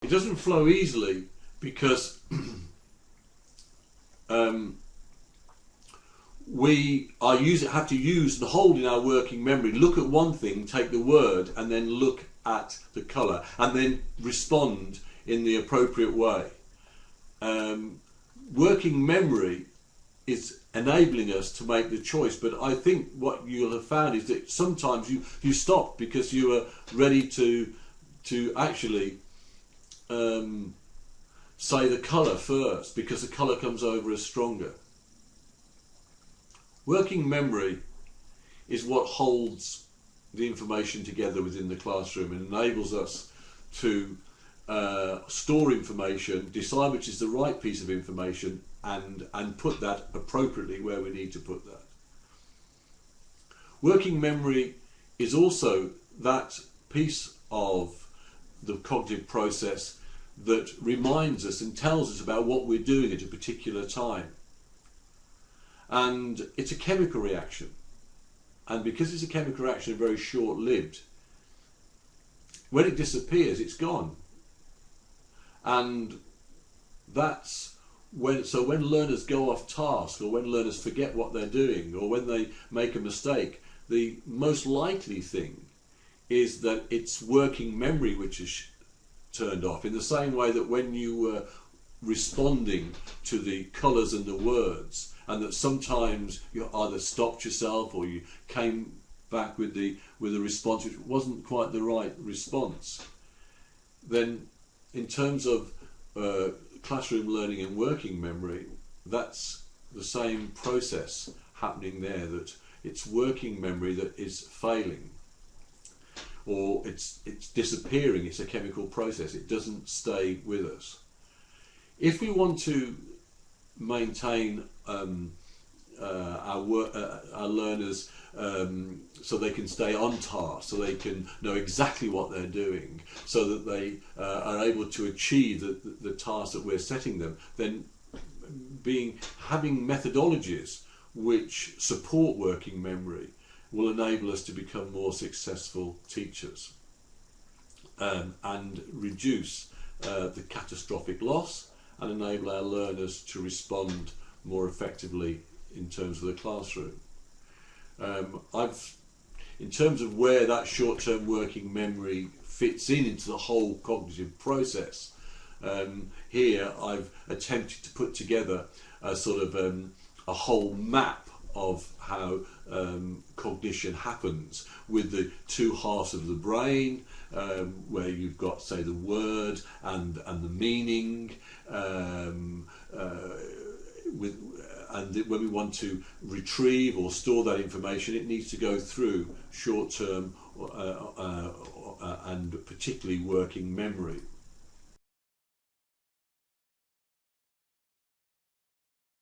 It doesn't flow easily because we have to use and hold in our working memory, look at one thing, take the word, and then look at the colour, and then respond in the appropriate way. Working memory is enabling us to make the choice, but I think what you'll have found is that sometimes you stop because you are ready to actually say the colour first, because the colour comes over as stronger. Working memory is what holds the information together within the classroom and enables us to store information, decide which is the right piece of information, and put that appropriately where we need to put that. Working memory is also that piece of the cognitive process that reminds us and tells us about what we're doing at a particular time. And it's a chemical reaction. And because it's a chemical reaction, very short-lived, when it disappears, it's gone. And that's when learners go off task, or when learners forget what they're doing, or when they make a mistake, the most likely thing is that it's working memory which is turned off, in the same way that when you were responding to the colours and the words, and that sometimes you either stopped yourself or you came back with a response which wasn't quite the right response, then in terms of classroom learning and working memory, that's the same process happening there, that it's working memory that is failing, or it's disappearing. It's a chemical process. It doesn't stay with us. If we want to maintain our learners so they can stay on task, so they can know exactly what they're doing, so that they are able to achieve the task that we're setting them, then having methodologies which support working memory will enable us to become more successful teachers and reduce the catastrophic loss, and enable our learners to respond more effectively in terms of the classroom. In terms of where that short-term working memory fits into the whole cognitive process, here I've attempted to put together a sort of a whole map of how cognition happens, with the two halves of the brain, where you've got, say, the word and the meaning, and when we want to retrieve or store that information, it needs to go through short-term and particularly working memory.